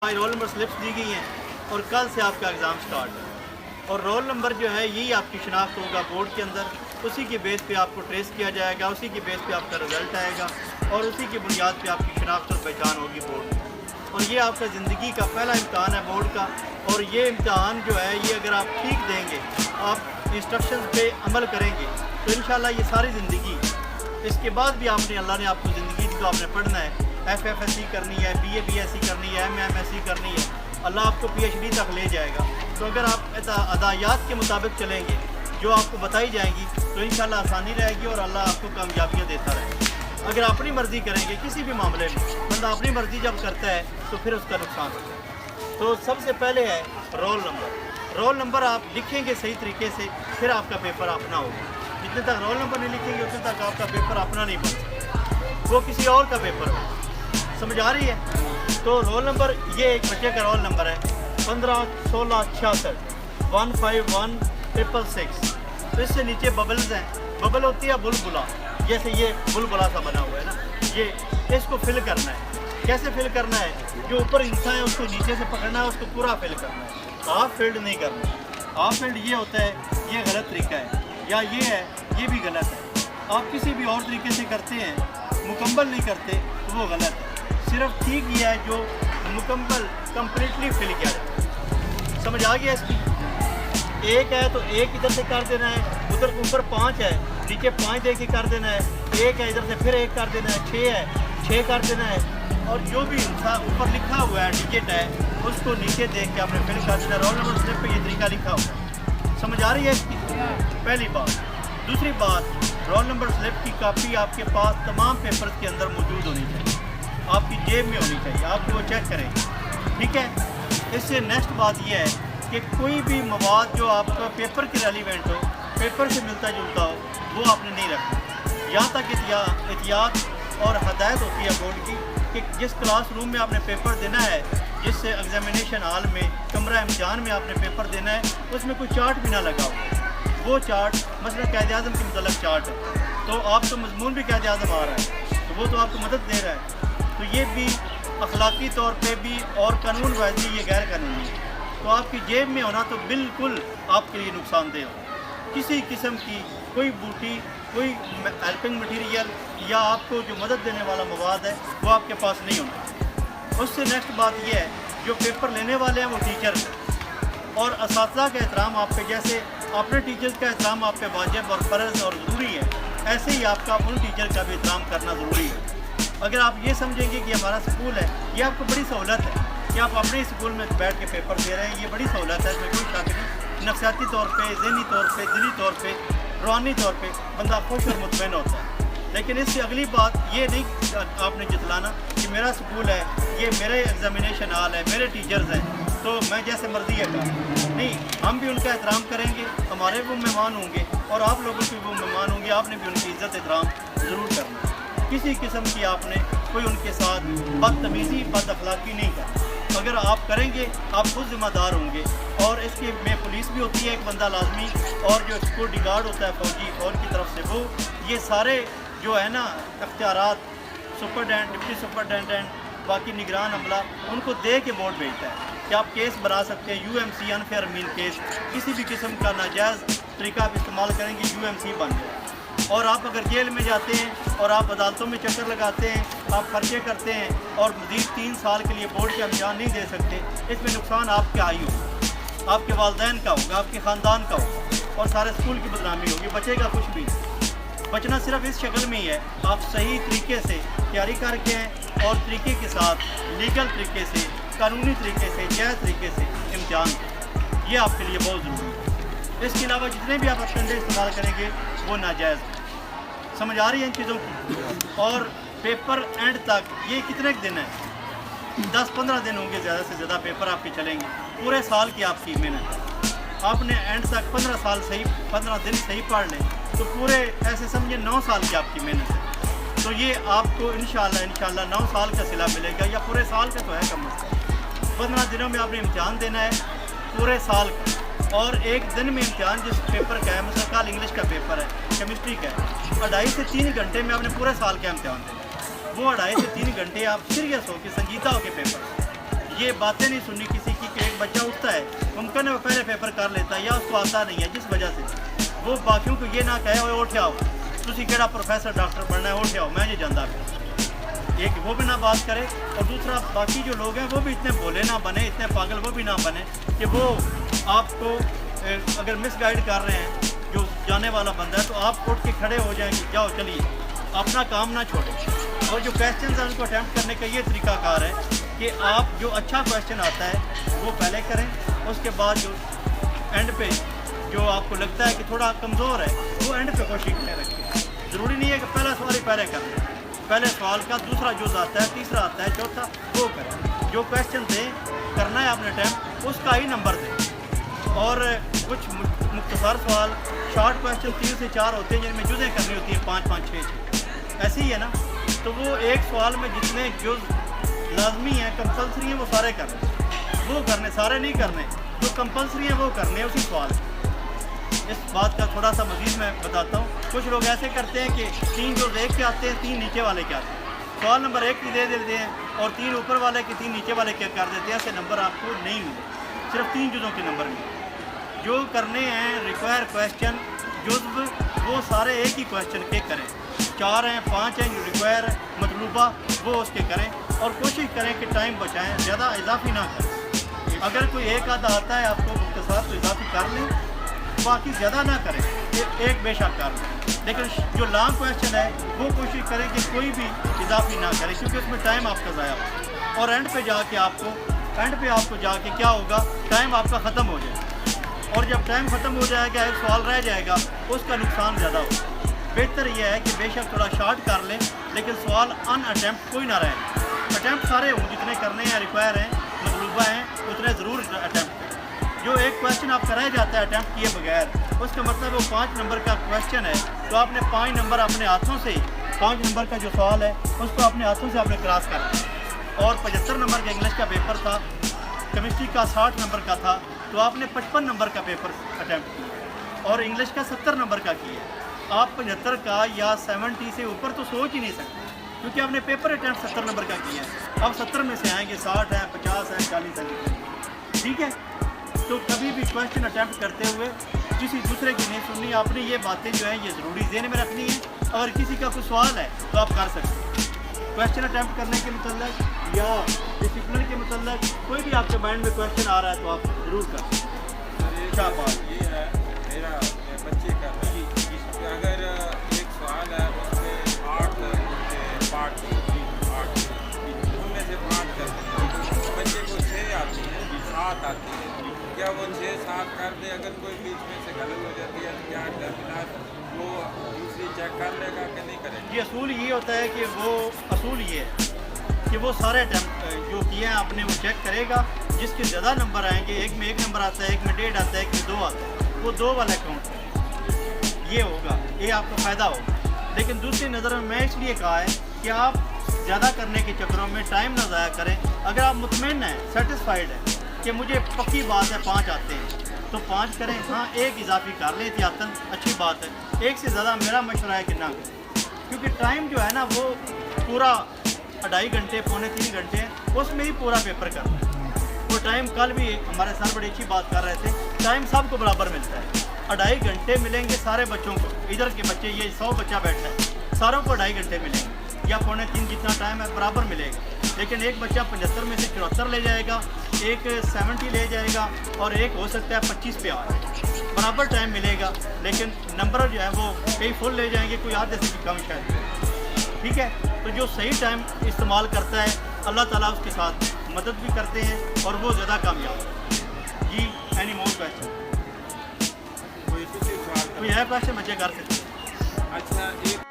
Roll number slips दी गई हैं और कल से आपका एग्ज़ाम स्टार्ट है। और रोल नंबर जो है यही आपकी शनाख्त होगा बोर्ड के अंदर, उसी की बेस पे आपको ट्रेस किया जाएगा, उसी की बेस पे आपका रिज़ल्ट आएगा और उसी की बुनियाद पे आपकी शनाख्त और पहचान होगी बोर्ड में। और ये आपका ज़िंदगी का पहला इम्तहान है बोर्ड का। और ये इम्तहान जो है ये अगर आप ठीक देंगे, आप इंस्ट्रक्शन पे अमल करेंगे तो इंशाल्लाह ये सारी ज़िंदगी, इसके बाद भी आपने, अल्लाह ने आपको ज़िंदगी दी तो आपने पढ़ना है, FFSC करनी है, BA BSc करनी है, MSc करनी है, अल्लाह आपको PhD तक ले जाएगा। तो अगर आप अदायात के मुताबिक चलेंगे जो आपको बताई जाएंगी तो इंशाल्लाह आसानी रहेगी और अल्लाह आपको कामयाबियाँ देता रहेगा। अगर अपनी मर्ज़ी करेंगे किसी भी मामले में, बंदा अपनी मर्ज़ी जब करता है तो फिर उसका नुकसान होता है। तो सबसे पहले है रोल नंबर। रोल नंबर आप लिखेंगे सही तरीके से, फिर आपका पेपर अपना होगा। जितने तक रोल नंबर नहीं लिखेंगे उतने तक आपका पेपर अपना नहीं बन सकता, वो किसी और का पेपर है। समझ आ रही है? तो रोल नंबर, ये एक बच्चे का रोल नंबर है 15 16 66 151666। तो इससे नीचे बबल्स हैं, बबल होती है बुलबुला, जैसे ये बुलबुला सा बना हुआ है ना, ये इसको फिल करना है। कैसे फिल करना है? जो ऊपर हिस्सा है उसको नीचे से पकड़ना है, उसको पूरा फिल करना है, हाफ फिल्ड नहीं करना। हाफ फिल्ड ये होता है, ये गलत तरीका है, या ये है, ये भी गलत है। आप किसी भी और तरीके से करते हैं, मुकम्मल नहीं करते तो वो गलत है। सिर्फ ठीक ये है जो मुकम्मल कंप्लीटली फिल किया जाए। समझ आ गया इसकी? एक है तो एक इधर से कर देना है, उधर ऊपर 5 है, नीचे 5 दे के कर देना है, एक है इधर से फिर एक कर देना है, 6 है 6 कर देना है, और जो भी ऊपर लिखा हुआ है डिजिट है उसको नीचे देख के आपने फिल कर देना। रोल नंबर स्लिप पे ये तरीका लिखा हुआ है। समझ आ रही है इसकी? पहली बात। दूसरी बात, रोल नंबर स्लिप की कॉपी आपके पास तमाम पेपर्स के अंदर मौजूद होनी चाहिए, आपकी जेब में होनी चाहिए, आप वो चेक करेंगे, ठीक है? इससे नेक्स्ट बात यह है कि कोई भी मवाद जो आपका पेपर के रेलिवेंट हो, पेपर से मिलता जुलता हो, वो आपने नहीं रखना। यहाँ तक एहतियात और हदायत होती है बोर्ड की कि जिस क्लास रूम में आपने पेपर देना है, जिस एग्जामिनेशन हॉल में, कमरा इम्तिहान में आपने पेपर देना है, उसमें कोई चार्ट भी ना लगा हो। वो चार्ट मसलन कायदे आज़म के मतलब चार्ट है, तो आपका मजमून भी कायदे आज़म आ रहा है तो वो तो आपको मदद दे रहा है, तो ये भी अखलाकी तौर पे भी और कानून वाइज ये गैर कानूनी है। तो आपकी जेब में होना तो बिल्कुल आपके लिए नुकसानदेह हो। किसी किस्म की कोई बूटी, कोई हेल्पिंग मटेरियल या आपको जो मदद देने वाला मवाद है वो आपके पास नहीं होना। उससे नेक्स्ट बात ये है, जो पेपर लेने वाले हैं वो टीचर हैं और असातिज़ा का एहतराम आप पे, जैसे अपने टीचर्स का एहतराम आप पे वाजिब और फ़र्ज़ और ज़रूरी है, ऐसे ही आपका उन टीचर का भी एहतराम करना ज़रूरी है। अगर आप ये समझेंगे कि हमारा स्कूल है, ये आपको बड़ी सहूलत है कि आप अपने स्कूल में बैठ के पेपर दे रहे हैं, ये बड़ी सहूलत है, इसमें कोई शक नहीं। नफसियाती तौर पे, ज़हनी तौर पे, दिली तौर पे, रूहानी तौर पे बंदा खुश और मुतमईन होता है। लेकिन इससे अगली बात ये नहीं आपने जितलाना कि मेरा स्कूल है, ये मेरे एग्जामिनेशन हॉल है, मेरे टीचर्स हैं तो मैं जैसे मर्जी है का नहीं। हम भी उनका एहतराम करेंगे, हमारे वो मेहमान होंगे और आप लोगों के वो मेहमान होंगे, आपने भी उनकी इज़्ज़त एहतराम ज़रूर करना। किसी किस्म की आपने कोई उनके साथ बदतमीज़ी, बद अखलाकी नहीं करना। अगर आप करेंगे आप खुद ज़िम्मेदार होंगे। और इसके में पुलिस भी होती है एक बंदा लाजमी, और जो सिक्योरिटी गार्ड होता है फौज की तरफ से, वो ये सारे जो है ना अख्तियारात, सुपरडेंट, डिप्टी सुपरडेंटेंट, बाकी निगरान अमला, उनको दे के बोर्ड भेजता है कि आप केस बना सकते हैं, UMC अनफेयर मील केस, किसी भी किस्म का नाजायज़ तरीका आप इस्तेमाल करेंगे UMC बन जाए। और आप अगर जेल में जाते हैं और आप अदालतों में चक्कर लगाते हैं, आप खर्चे करते हैं और मज़ीद 3 साल के लिए बोर्ड का इम्तिहान नहीं दे सकते, इसमें नुकसान आपके आई होगा, आपके वालिदैन का होगा, आपके ख़ानदान का होगा और सारे स्कूल की बदनामी होगी। बचेगा कुछ भी। बचना सिर्फ इस शक्ल में ही है, आप सही तरीके से तैयारी करके हैं और तरीके के साथ, लीगल तरीके से, कानूनी तरीके से, जायज़ तरीके से इम्तिहान, ये आपके लिए बहुत ज़रूरी है। इसके अलावा जितने भी आप अटेंडेंस इस्तेमाल करेंगे वो नाजायज़ है। समझ आ रही है इन चीज़ों की? और पेपर एंड तक ये कितने दिन है? 10-15 दिन होंगे ज़्यादा से ज़्यादा पेपर आपके चलेंगे। पूरे साल की आपकी मेहनत है, आपने एंड तक 15 दिन सही पढ़ लें तो पूरे ऐसे समझिए 9 साल की आपकी मेहनत है। तो ये आपको इंशाल्लाह 9 साल का सिला मिलेगा, या पूरे साल का तो है कम अज़ कम। 15 दिनों में आपने इम्तिहान देना है पूरे साल का, और एक दिन में इम्तिहान जिस पेपर का है, मतलब कल इंग्लिश का पेपर है, केमिस्ट्री का है, 2.5 से 3 घंटे में आपने पूरे साल का इम्तिहान देना है। वो 2.5 से 3 घंटे आप सीरियस हो के, संजीदा हो के पेपर, ये बातें नहीं सुननी किसी की कि एक बच्चा उठता है, मुमकिन है वो पहले पेपर कर लेता है या उसको आता नहीं है, जिस वजह से वो बाकियों को ये ना कहे ओए उठ आओ तुसी केड़ा प्रोफेसर डॉक्टर बनना है, उठ आओ मैं ये जानता फिर। एक वो भी ना बात करे, और दूसरा बाकी जो लोग हैं वो भी इतने भोले ना बने, इतने पागल वो भी ना बने कि वो आपको अगर मिसगाइड कर रहे हैं जो जाने वाला बंदा है, तो आप उठ के खड़े हो जाएंगे, जाओ चलिए अपना काम ना छोड़ें। और जो क्वेश्चन है उनको अटैम्प्ट करने का ये तरीकाकार है कि आप जो अच्छा क्वेश्चन आता है वो पहले करें, उसके बाद जो एंड पे जो आपको लगता है कि थोड़ा कमज़ोर है वो एंड पे कोशिश करें रखें। ज़रूरी नहीं है कि पहला सवाल ही पहले कर लें, पहले सवाल का दूसरा जुज़ आता है, तीसरा आता है, चौथा वो करें। जो क्वेश्चन दें करना है आपने अटैम्प्ट उसका ही नंबर दें। और कुछ मुख्तसर सवाल शॉर्ट क्वेश्चन 3 से 4 होते हैं जिनमें जुज़ें करनी होती है 5 5 6 ऐसे ही है ना, तो वो एक सवाल में जितने जुज़ लाजमी हैं कंपलसरी हैं वो सारे करने, वो करने सारे नहीं करने, जो कंपलसरी हैं वो करने उसी सवाल। इस बात का थोड़ा सा मज़ीद मैं बताता हूँ। कुछ लोग ऐसे करते हैं कि 3 जो एक के आते हैं 3 नीचे वाले के आते हैं, सवाल नंबर 1 की दे देते हैं और 3 ऊपर वाले के 3 नीचे वाले के कर देते हैं, ऐसे नंबर आपको नहीं मिले, सिर्फ 3 जुज़ों के नंबर मिले। जो करने हैं रिक्वायर क्वेश्चन जुज़्व वो सारे एक ही क्वेश्चन के करें, 4 हैं 5 हैं जो रिक्वायर मतलूबा वो उसके करें, और कोशिश करें कि टाइम बचाएं, ज़्यादा इजाफी ना करें। अगर कोई एक आधा आता है आपको मुख्तसर तो इजाफी कर लें, बाकी ज़्यादा ना करें, एक बेशक कर लें। लेकिन जो लॉन्ग क्वेश्चन है वो कोशिश करें कि कोई भी इजाफी ना करें, क्योंकि उसमें टाइम आपका ज़ाया हो, और एंड पे आपको जाके क्या होगा, टाइम आपका ख़त्म हो जाएगा, और जब टाइम ख़त्म हो जाएगा एक सवाल रह जाएगा उसका नुकसान ज़्यादा होगा। बेहतर यह है कि बेशक थोड़ा शॉर्ट कर लें लेकिन सवाल अन अटैम्प्ट कोई ना रहे, अटैम्प्ट सारे हों जितने करने हैं, रिक्वायर हैं, मतलूबा हैं, उतने ज़रूर अटैम्प्ट करें। जो एक क्वेश्चन आपका रह जाता है अटैम्प्ट किए बगैर, उसका मतलब वो 5 नंबर का क्वेश्चन है, तो आपने 5 नंबर अपने हाथों से 5 नंबर का जो सवाल है उसको अपने हाथों से आपने क्रॉस करना। और 75 नंबर का इंग्लिश का पेपर था, केमिस्ट्री का 60 नंबर का था, तो आपने 55 नंबर का पेपर अटैम्प्ट किया, और इंग्लिश का 70 नंबर का किया। आप 75 का या 70 से ऊपर तो सोच ही नहीं सकते, क्योंकि आपने पेपर अटैम्प्ट 70 नंबर का किया है। अब 70 में से आएंगे 60 है, 50 है, 40 है, ठीक है। तो कभी भी क्वेश्चन अटैम्प्ट करते हुए किसी दूसरे की नहीं सुननी, आपने ये बातें जो हैं ये ज़रूरी ज़हन में रखनी है। अगर किसी का कोई सवाल है तो आप कर सकते हैं, क्वेश्चन अटैम्प्ट करने के मतलब या डिसिप्लिन के मतलब कोई भी आपके माइंड में क्वेश्चन आ रहा है तो आप ज़रूर कर सकते हैं। क्या बात ये है मेरा बच्चे का अगर एक सवाल है उसमें 8 पार्ट उनमें से 5 करते हैं, बच्चे को 6 आती है 7 आती है, क्या वो 6-7 कर दे? अगर कोई बीच में से गलत हो जाती है तो क्या दरमियान वो दूसरी चेक कर लेगा कि नहीं करेगा? ये असूल ये होता है कि वो असूल ये है कि वो सारे अटैम्प्ट जो किए हैं आपने वो चेक करेगा, जिसके ज़्यादा नंबर आएंगे, एक में 1 नंबर आता है, एक में 1.5 आता है, एक में 2 आता है, वो 2 वाला अकाउंट ये होगा, ये आपको फ़ायदा होगा। लेकिन दूसरी नज़र में मैं इसलिए कहा है कि आप ज़्यादा करने के चक्करों में टाइम ना ज़ाया करें। अगर आप मुतमईन हैं, सेटिस्फाइड है कि मुझे पक्की बात है 5 आते हैं तो 5 करें, हाँ 1 इजाफी कर लें एहतियातन, अच्छी बात है। 1 से ज़्यादा मेरा मशवरा है कि ना करें, क्योंकि टाइम जो है ना वो पूरा 2.5 घंटे 2.25 घंटे हैं, उसमें ही पूरा पेपर करना है। वो टाइम कल भी हमारे सर बड़ी अच्छी बात कर रहे थे, टाइम सबको बराबर मिलता है, 2.5 घंटे मिलेंगे सारे बच्चों को। इधर के बच्चे ये 100 बच्चा बैठा है, सारों को 2.5 घंटे मिलेंगे या 2.25 जितना टाइम है बराबर मिलेगा। लेकिन एक बच्चा 75 में से 74 ले जाएगा, एक 70 ले जाएगा, और एक हो सकता है 25 पे आ जाए, बराबर टाइम मिलेगा, लेकिन नंबर जो है वो कई फुल ले जाएंगे, कोई आधे से भी कम शायद, ठीक है। तो जो सही टाइम इस्तेमाल करता है अल्लाह ताला उसके साथ मदद भी करते हैं और वो ज़्यादा कामयाब। जी एनी मोर क्वेश्चन? कोई है क्वेश्चन बच्चे कर सकते हैं? अच्छा, एक